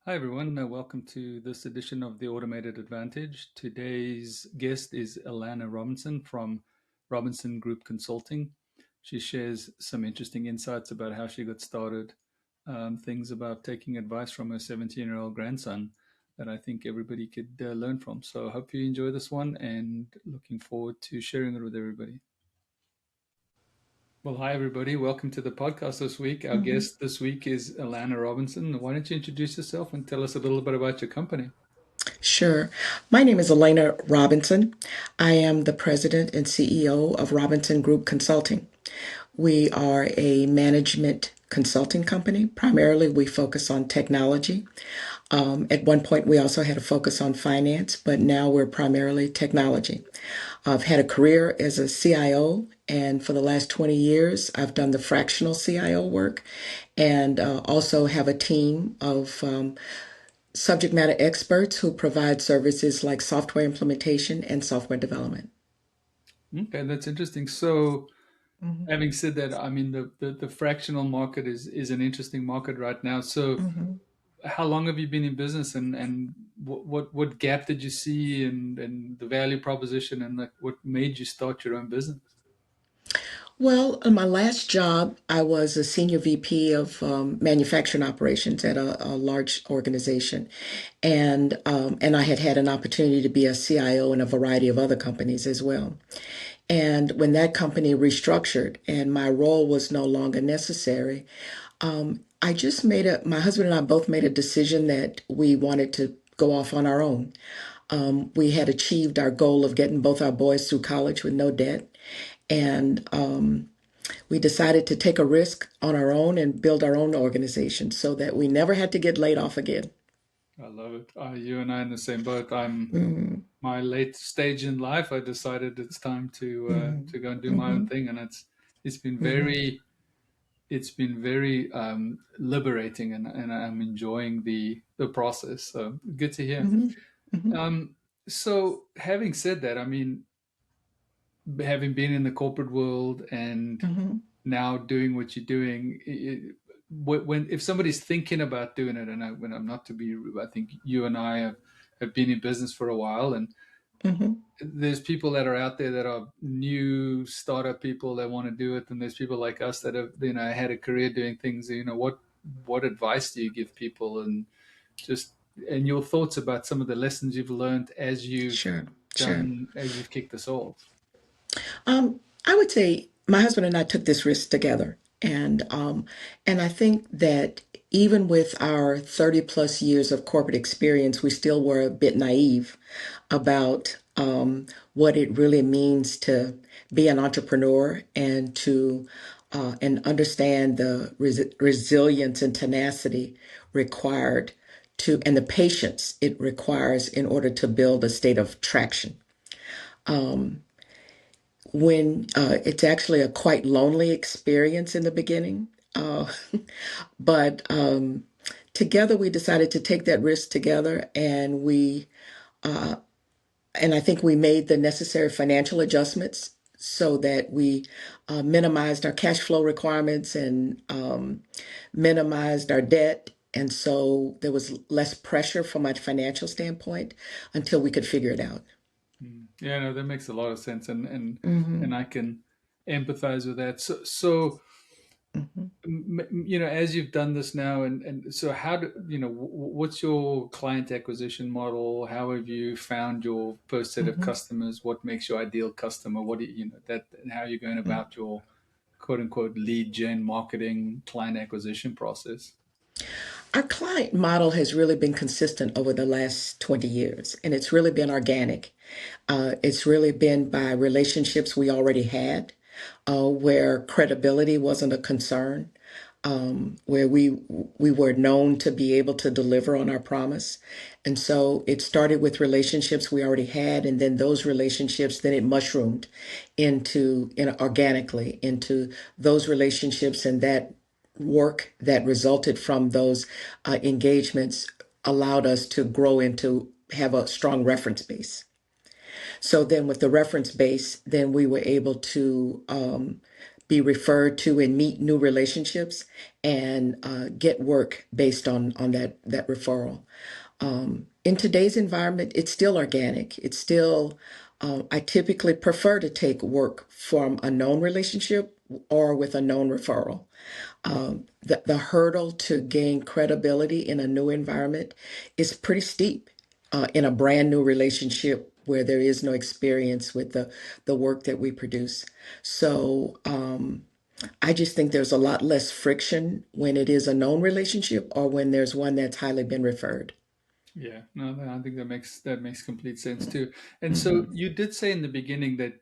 Hi, everyone. Welcome to this edition of The Automated Advantage. Today's guest is Alana Robinson from Robinson Group Consulting. She shares some interesting insights about how she got started, things about taking advice from her 17-year-old grandson that I think everybody could learn from. So I hope you enjoy this one and looking forward to sharing it with everybody. Well, hi, everybody. Welcome to the podcast this week. Our Mhm. guest this week is Alana Robinson. Why don't you introduce yourself and tell us a little bit about your company? Sure. My name is Alana Robinson. I am the president and CEO of Robinson Group Consulting. We are a management consulting company. Primarily, we focus on technology. At one point, we also had a focus on finance, but now we're primarily technology. I've had a career as a CIO, and for the last 20 years, I've done the fractional CIO work and also have a team of subject matter experts who provide services like software implementation and software development. Okay, that's interesting. So, Mhm. having said that, I mean the fractional market is an interesting market right now. So, Mhm. how long have you been in business, and what gap did you see, and the value proposition, and like what made you start your own business? Well, in my last job, I was a senior VP of manufacturing operations at a large organization, and I had had an opportunity to be a CIO in a variety of other companies as well. And when that company restructured and my role was no longer necessary, I just my husband and I both made a decision that we wanted to go off on our own. We had achieved our goal of getting both our boys through college with no debt. And we decided to take a risk on our own and build our own organization so that we never had to get laid off again. I love it. You and I in the same boat. I'm Mm-hmm. my late stage in life. I decided it's time to go and do my own Mm-hmm. thing, and it's been Mm-hmm. very liberating, and I'm enjoying the process. So good to hear. Mm-hmm. Mm-hmm. So having said that, I mean, having been in the corporate world and Mm-hmm. now doing what you're doing, when if somebody's thinking about doing it, and when I'm not to be, I think you and I have been in business for a while, and Mm-hmm. there's people that are out there that are new startup people that want to do it, and there's people like us that have had a career doing things. What advice do you give people, and just and your thoughts about some of the lessons you've learned Sure. Sure. as you've kicked this off? I would say my husband and I took this risk together, and I think that even with our 30 plus years of corporate experience, we still were a bit naive about what it really means to be an entrepreneur and understand the resilience and tenacity required to and the patience it requires in order to build a state of traction. When it's actually a quite lonely experience in the beginning. But together we decided to take that risk together, and I think we made the necessary financial adjustments so that we minimized our cash flow requirements and minimized our debt. And so there was less pressure from a financial standpoint until we could figure it out. Yeah, no, that makes a lot of sense, and Hmm. I can empathize with that. So Hmm. as you've done this now, and so how do what's your client acquisition model? How have you found your first set of Hmm. customers? What makes your ideal customer? What do that, and how are you going about your quote unquote lead gen marketing client acquisition process? Our client model has really been consistent over the last 20 years, and it's really been organic. It's really been by relationships we already had, where credibility wasn't a concern, where we were known to be able to deliver on our promise. And so it started with relationships we already had, and then those relationships, then it mushroomed organically into those relationships, and that work that resulted from those engagements allowed us to grow into have a strong reference base. So then with the reference base, then we were able to be referred to and meet new relationships and get work based on that referral. In today's environment, it's still organic. It's still, I typically prefer to take work from a known relationship or with a known referral. The hurdle to gain credibility in a new environment is pretty steep in a brand new relationship where there is no experience with the work that we produce. So I just think there's a lot less friction when it is a known relationship or when there's one that's highly been referred. Yeah, no, I think that makes complete sense too. And so Hmm. you did say in the beginning that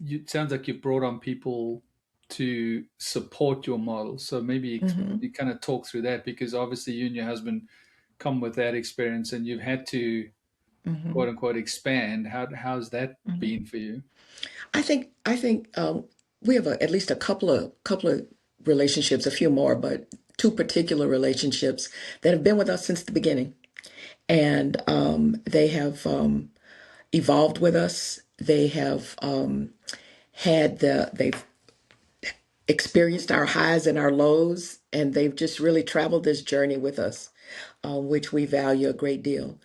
it sounds like you've brought on people to support your model. So maybe Hmm. you kind of talk through that, because obviously you and your husband come with that experience and you've had to quote Hmm. unquote expand. How's that Hmm. been for you? I think we have at least a couple of relationships, a few more, but two particular relationships that have been with us since the beginning, and they have evolved with us. They've experienced our highs and our lows, and they've just really traveled this journey with us, which we value a great deal.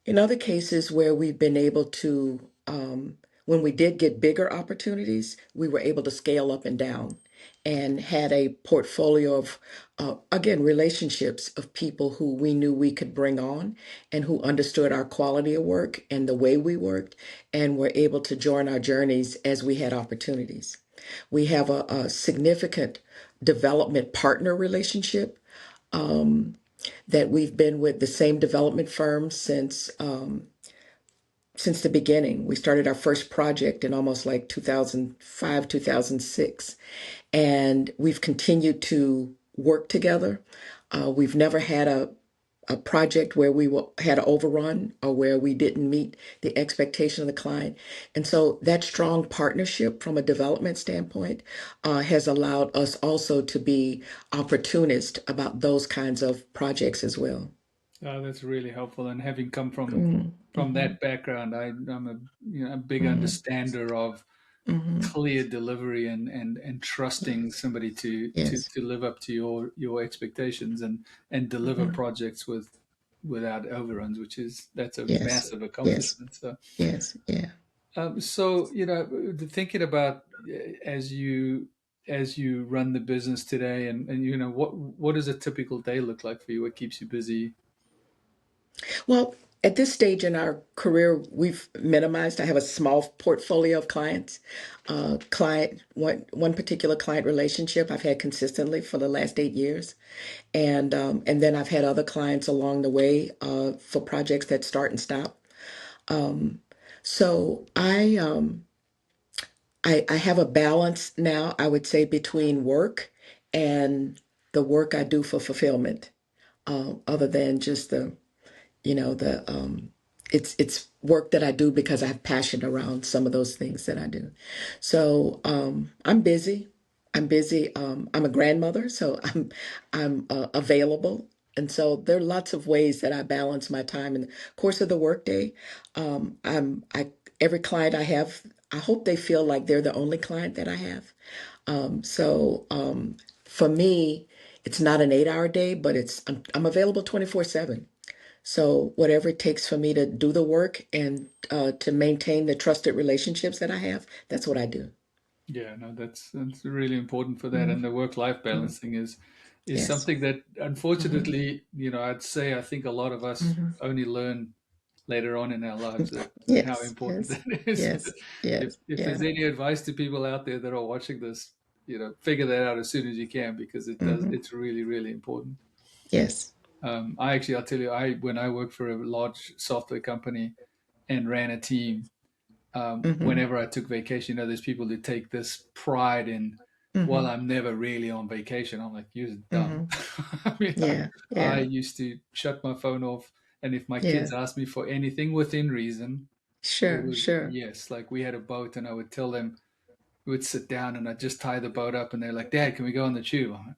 In other cases where we've been able to, when we did get bigger opportunities, we were able to scale up and down and had a portfolio of, again, relationships of people who we knew we could bring on and who understood our quality of work and the way we worked and were able to join our journeys as we had opportunities. We have a significant development partner relationship that we've been with the same development firm since the beginning. We started our first project in almost like 2005, 2006, and we've continued to work together. We've never had a project where had an overrun or where we didn't meet the expectation of the client. And so that strong partnership from a development standpoint has allowed us also to be opportunist about those kinds of projects as well. That's really helpful. And having come Mm-hmm. from Mm-hmm. that background, I'm a big Mm-hmm. understander of Mm-hmm. clear delivery and trusting somebody Yes. to live up to your expectations and deliver Mm-hmm. projects without overruns, that's a Yes. massive Yes. accomplishment. So Yes. Yeah. so thinking about as you run the business today, and what does a typical day look like for you? What keeps you busy? Well, at this stage in our career, we've minimized. I have a small portfolio of clients. One particular client relationship I've had consistently for the last 8 years, and then I've had other clients along the way for projects that start and stop. So I have a balance now, I would say, between work and the work I do for fulfillment, other than just the it's work that I do because I have passion around some of those things that I do. So I'm busy. I'm busy. I'm a grandmother, so I'm available. And so there are lots of ways that I balance my time in the course of the workday. I every client I have, I hope they feel like they're the only client that I have. So for me, it's not an 8 hour day, but I'm available 24/7. So whatever it takes for me to do the work and to maintain the trusted relationships that I have, that's what I do. Yeah, no, that's really important for that. Hmm. And the work-life Hmm. balance thing is Yes. something that Hmm. unfortunately, I think a lot of us Hmm. only learn later on in our lives that how Yes. important Yes. that is. But Yes. Yes. if there's Yeah. any advice to people out there that are watching this, figure that out as soon as you can, because Hmm. it's really, really important. Yes. I'll tell you, when I worked for a large software company and ran a team, Hmm. whenever I took vacation, there's people that take this pride in, well, Hmm. I'm never really on vacation. I'm like, you're dumb. Hmm. I mean, Yeah. I Yeah. used to shut my phone off, and if my Yeah. kids asked me for anything within reason, it Sure. was Sure. yes. Like we had a boat, and I would tell them, we would sit down, and I'd just tie the boat up, and they're like, Dad, can we go on the tube? I'm like,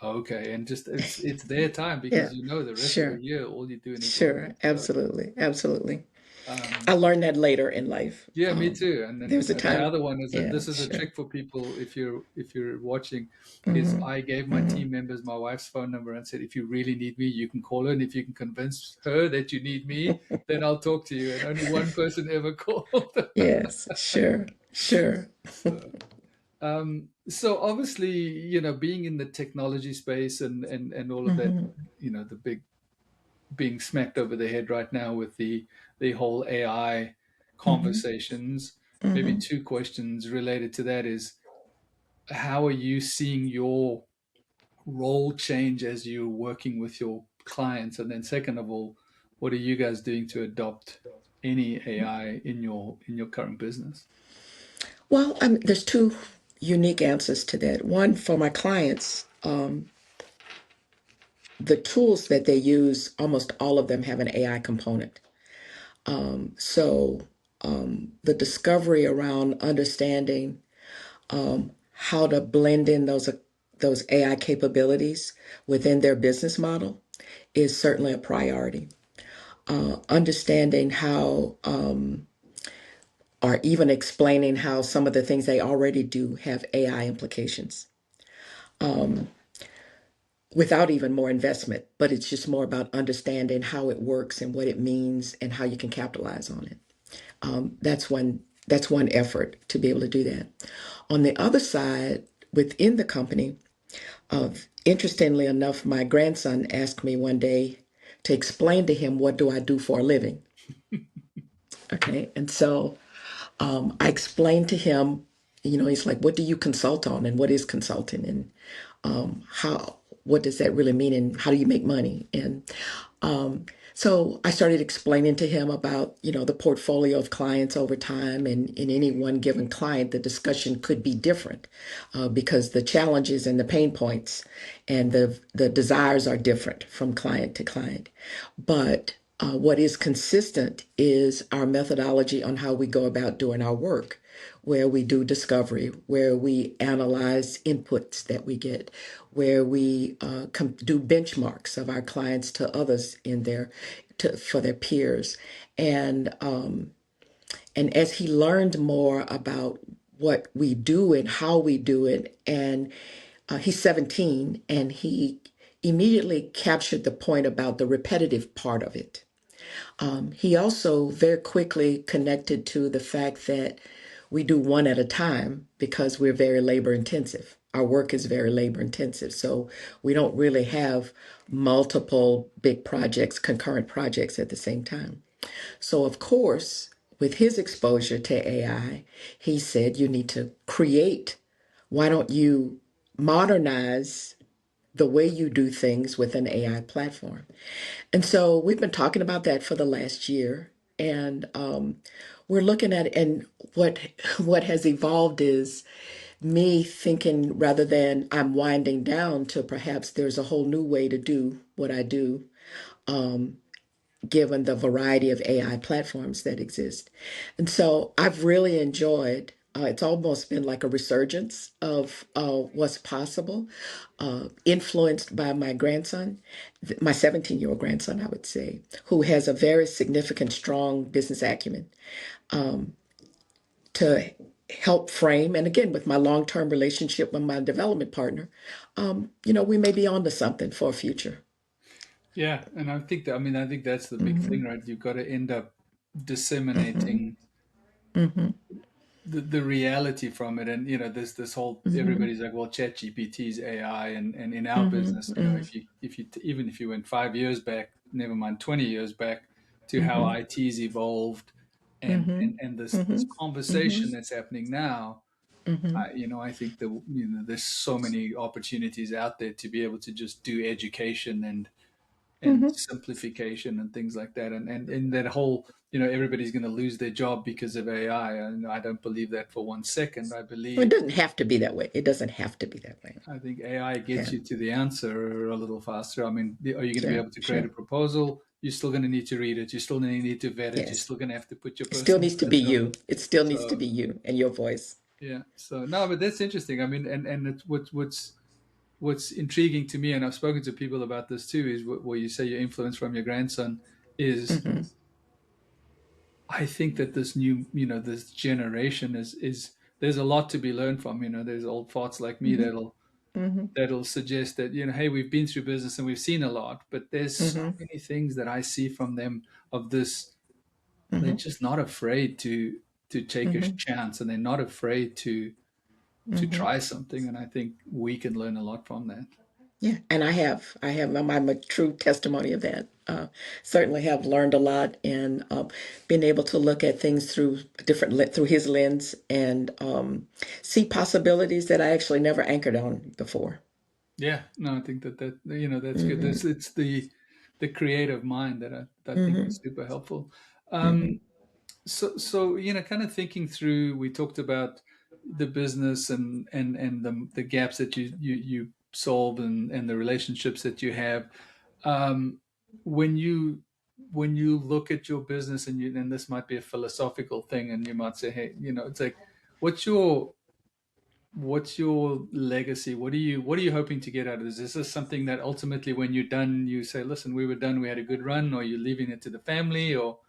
okay, and just it's their time, because Yeah. the rest of the Sure. year all you're doing is Sure. working. So Absolutely. Absolutely. Um, I learned that later in life. yeah, me too. And There then was a the time, other one is that yeah, this is a sure. trick for people if you're watching, is Hmm. I gave my Hmm. team members my wife's phone number and said, if you really need me, you can call her, and if you can convince her that you need me, then I'll talk to you. And only one person ever called. Yes, sure, sure. So obviously, being in the technology space and all of that, Hmm. the big being smacked over the head right now with the whole AI Hmm. conversations. Maybe Hmm. two questions related to that is, how are you seeing your role change as you're working with your clients? And then second of all, what are you guys doing to adopt any AI in your current business? Well, there's two unique answers to that. One, for my clients, the tools that they use, almost all of them have an AI component. So the discovery around understanding how to blend in those AI capabilities within their business model is certainly a priority. Understanding how, or even explaining how some of the things they already do have AI implications without even more investment, but it's just more about understanding how it works and what it means and how you can capitalize on it. That's one effort to be able to do that. On the other side, within the company, interestingly enough, my grandson asked me one day to explain to him what do I do for a living. Okay, and so I explained to him, he's like, what do you consult on, and what is consulting, and how what does that really mean, and how do you make money? And so I started explaining to him about, the portfolio of clients over time, and in any one given client, the discussion could be different because the challenges and the pain points and the desires are different from client to client. But what is consistent is our methodology on how we go about doing our work, where we do discovery, where we analyze inputs that we get, where we do benchmarks of our clients to others for their peers, and as he learned more about what we do and how we do it, and he's 17, and he immediately captured the point about the repetitive part of it. He also very quickly connected to the fact that we do one at a time because we're very labor intensive. Our work is very labor intensive. So we don't really have multiple big projects, concurrent projects at the same time. So, of course, with his exposure to AI, he said, you need to create. Why don't you modernize the way you do things with an AI platform? And so we've been talking about that for the last year, and we're looking at, and what has evolved is me thinking, rather than I'm winding down, to perhaps there's a whole new way to do what I do, given the variety of AI platforms that exist. And so I've really enjoyed. It's almost been like a resurgence of what's possible, influenced by my grandson, my 17-year-old grandson, I would say, who has a very significant, strong business acumen to help frame. And again, with my long-term relationship with my development partner, we may be on to something for a future. Yeah, and I think that's the big Hmm. thing, right? You've got to end up Hmm. disseminating Hmm. the reality from it. And this whole, Hmm. everybody's like, well, chat GPT is AI, and in our Hmm. business, Hmm. if you even if you went 5 years back, never mind 20 years back, to how Hmm. IT's evolved, and Hmm. and and this Hmm. Hmm. conversation that's happening now. Hmm. I think that there's so many opportunities out there to be able to just do education and Hmm. simplification and things like that. And that whole, everybody's going to lose their job because of AI. And I don't believe that for one second. I Well, it believe, doesn't have to be that way. It doesn't have to be that way. I think AI gets Yeah, you to the answer a little faster. I mean, are you going to be sure, able to create sure. a proposal? You're still going to need to read it. You're still going to need to vet it. You're Yes. still going to have to put your It still personal needs to be touch on it. you. It still needs to So be you and your voice. yeah. So no, but that's interesting. I mean, and it's, what's intriguing to me, and I've spoken to people about this too, is where you say your influence from your grandson is Hmm. I think that this new, this generation is there's a lot to be learned from. There's old farts like me Hmm. that'll Hmm. that'll suggest that, hey, we've been through business and we've seen a lot, but there's so Hmm. many things that I see from them of this. They're Hmm. just not afraid to take a Hmm. chance, and they're not afraid to Hmm. try something. And I think we can learn a lot from that. Yeah, and I'm a true testimony of that. Certainly have learned a lot and been able to look at things through through his lens and see possibilities that I actually never anchored on before. Yeah, no, I think that that's good. Hmm. It's the creative mind that I think is Hmm. super helpful. Hmm. Um, so kind of thinking through, we talked about the business and the gaps that you solve, and the relationships that you have. Um, when you look at your business, and this might be a philosophical thing, and you might say, hey, it's like, what's your what's your legacy? What are you hoping to get out of this? Is this something that ultimately, when you're done, you say, listen, we were done, we had a good run, or you're leaving it to the family, or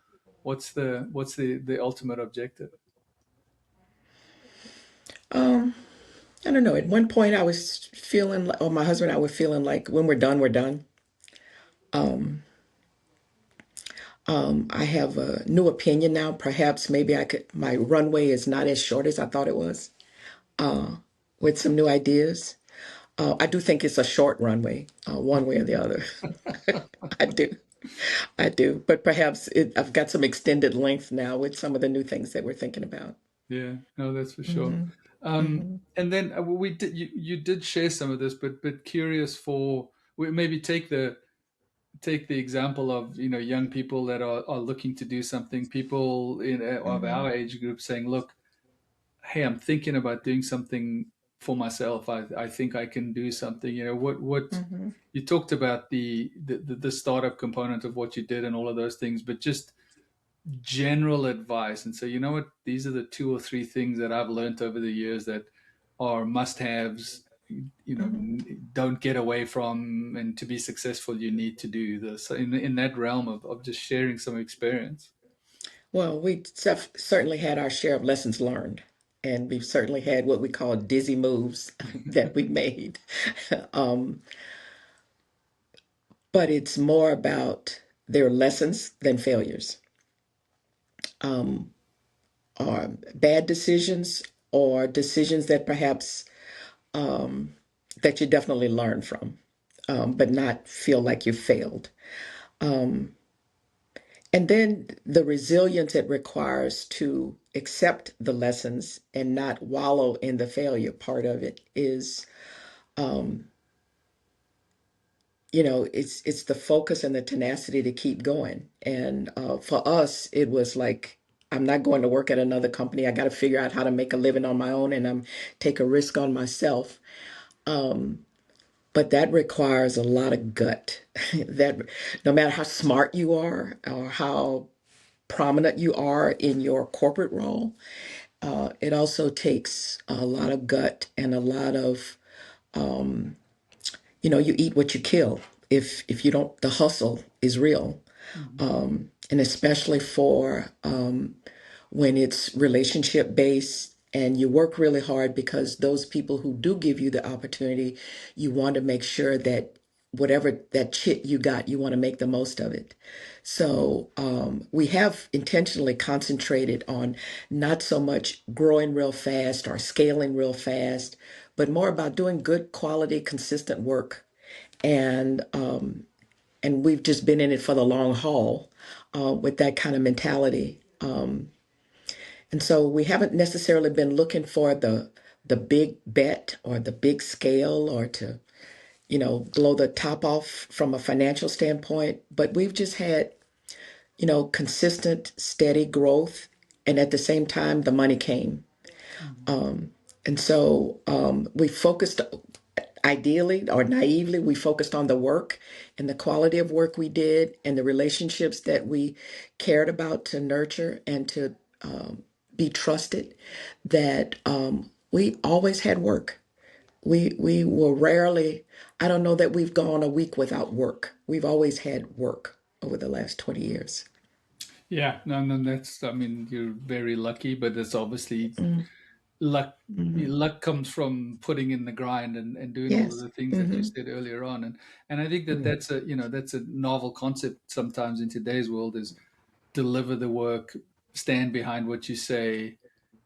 what's the ultimate objective? Um, I don't know. At one point, I was feeling, or my husband and I were feeling like when we're done, we're done. Um, I have a new opinion now. Perhaps maybe my runway is not as short as I thought it was, uh, with some new ideas. I do think it's a short runway, one way or the other. I do. I do. But perhaps I've got some extended length now with some of the new things that we're thinking about. Yeah, no, that's for sure. Hmm. Hmm. And then we did you did share some of this, but curious for, maybe take the example of, young people that are looking to do something, people of Hmm. our age group saying, look, hey, I'm thinking about doing something for myself. I think I can do something. What Hmm. you talked about, the startup component of what you did and all of those things, but just general advice. And so, what, these are the two or three things that I've learned over the years that are must-haves. Hmm. Don't get away from, and to be successful, you need to do this, in that realm of just sharing some experience. Well, we certainly had our share of lessons learned, and we've certainly had what we call dizzy moves that we made. um, but it's more about their lessons than failures, um, or bad decisions, or decisions that perhaps um, that you definitely learn from, but not feel like you failed. Um, and then the resilience it requires to accept the lessons and not wallow in the failure part of it is, um, it's the focus and the tenacity to keep going. And for us, it was like, I'm not going to work at another company. I got to figure out how to make a living on my own, and take a risk on myself. Um, but that requires a lot of gut. That no matter how smart you are or how prominent you are in your corporate role, it also takes a lot of gut and a lot of, um, you eat what you kill. If you don't, the hustle is real, Mhm. and especially for when it's relationship based. And you work really hard because those people who do give you the opportunity, you want to make sure that whatever that chit you got, you want to make the most of it. So we have intentionally concentrated on not so much growing real fast or scaling real fast, but more about doing good quality, consistent work. And we've just been in it for the long haul, with that kind of mentality. And so we haven't necessarily been looking for the big bet or the big scale, or to, blow the top off from a financial standpoint, but we've just had, consistent, steady growth. And at the same time, the money came. Mhm. And so we focused, ideally or naively, we focused on the work and the quality of work we did and the relationships that we cared about to nurture and to be trusted, that we always had work. We were rarely, I don't know that we've gone a week without work. We've always had work over the last 20 years. Yeah, no, no, that's, I mean, you're very lucky, but it's obviously Mm, luck. hmm. Luck comes from putting in the grind and doing all of Yes. the things that you Hmm. said earlier on. And I think that Yeah. that's a, that's a novel concept sometimes in today's world is deliver the work, stand behind what you say.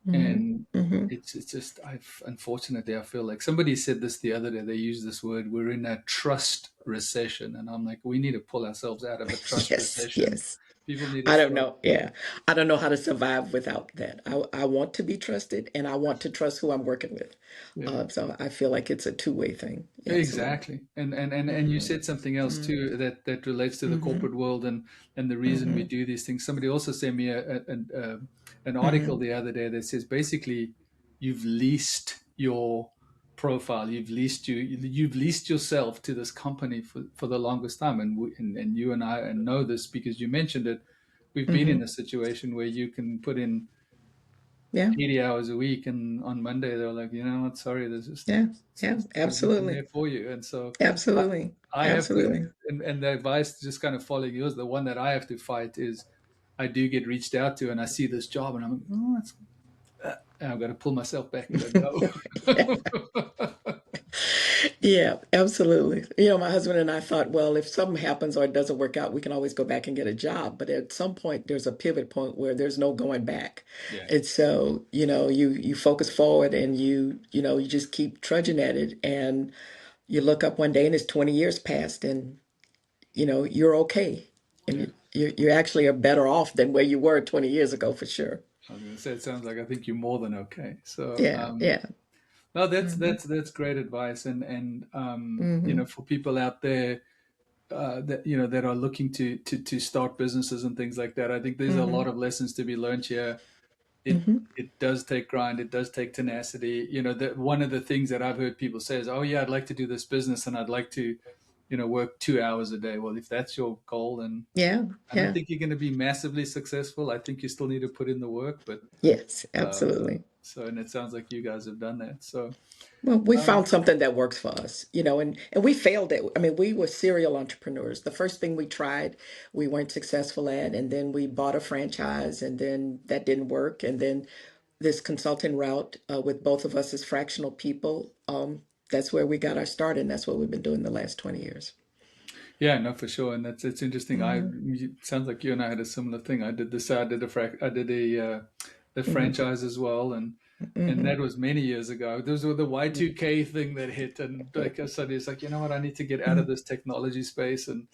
Hmm. And Hmm. it's just, unfortunately, I feel like somebody said this the other day. They used this word, we're in a trust recession. And I'm like, we need to pull ourselves out of a trust Yes. recession. Yes. People need to I don't start. know. Yeah. I don't know how to survive without that. I want to be trusted and I want to trust who I'm working with. Yeah. So I feel like it's a two-way thing. Yeah, absolutely. Exactly. And you Hmm. said something else Hmm. too that relates to the Hmm. corporate world and the reason we Hmm. do these things. Somebody also sent me an article Hmm. the other day that says basically you've leased your profile, you've leased yourself to this company for the longest time, and you and I know this because you mentioned it. We've been in Hmm. a situation where you can put in Yeah. 80 hours a week, and on Monday they're like, you know what, sorry, Yeah. Yeah. there's nothing Absolutely. there for you. And so I, Absolutely. I have to, Absolutely. and the advice, just kind of following yours, the one that I have to fight is I do get reached out to and I see this job and I'm like, oh, and I've got to pull myself back and go, Yeah. no. Yeah, absolutely. My husband and I thought, well, if something happens or it doesn't work out, we can always go back and get a job. But at some point, there's a pivot point where there's no going back. Yeah, And so, you focus forward and you just keep trudging at it. And you look up one day and it's 20 years past and, you're okay. And yeah. you actually are better off than where you were 20 years ago for sure. I was going to say, it sounds like I think you're more than okay. So, Yeah, yeah. no, that's Hmm. great advice, and Hmm. for people out there that that are looking to start businesses and things like that. I think there's a lot Hmm. of lessons to be learned here. It Hmm. it does take grind. It does take tenacity. That one of the things that I've heard people say is, "Oh yeah, I'd like to do this business and I'd like to, work 2 hours a day." Well, if that's your goal, then Yeah, I don't yeah. think you're going to be massively successful. I think you still need to put in the work. But Yes, absolutely. and it sounds like you guys have done that. So Well, we found um, something that works for us, and we failed at. I mean, we were serial entrepreneurs. The first thing we tried, we weren't successful at, and then we bought a franchise, and then that didn't work, and then this consulting route with both of us as fractional people. That's where we got our start, and that's what we've been doing the last 20 years. Yeah, no, for sure, and it's interesting. Hmm. It sounds like you and I had a similar thing. I did this. I did the Hmm. franchise as well, and Hmm. that was many years ago. Those were the Y2K thing that hit, and like I said, it's like, you know what, I need to get out of Hmm. this technology space and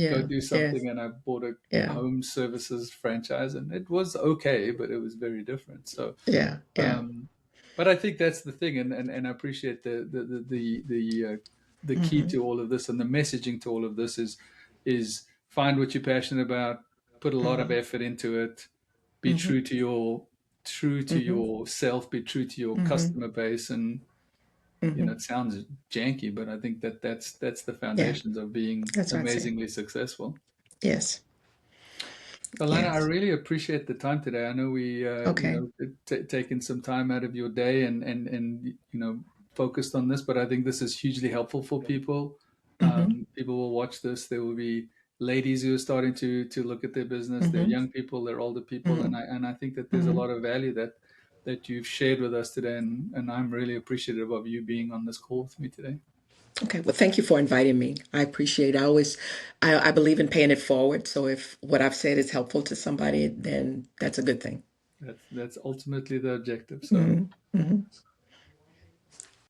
go Yeah, do yes, something. And I bought a yeah, home services franchise, and it was okay, but it was very different. So yeah, yeah. um, but I think that's the thing, and I appreciate the key Hmm. to all of this and the messaging to all of this is find what you're passionate about, put a lot of Hmm. effort into it, be Hmm. true to Hmm. yourself, be true to your Hmm. customer base, and Hmm. it sounds janky, but I think that's the Yeah, foundations of being that's what I'd say. amazingly successful. Yes, Alana, I yes. really appreciate the time today. I know we, Okay. taken some time out of your day and focused on this, but I think this is hugely helpful for people. Hmm. People will watch this. There will be ladies who are starting to look at their business. They're Hmm. young people. They're older people, Hmm. and I think that there's a Hmm. lot of value that you've shared with us today, and I'm really appreciative of you being on this call with me today. Okay. Well, thank you for inviting me. I appreciate. I believe in paying it forward. So if what I've said is helpful to somebody, then that's a good thing. That's ultimately the objective. So. Hmm. Hmm.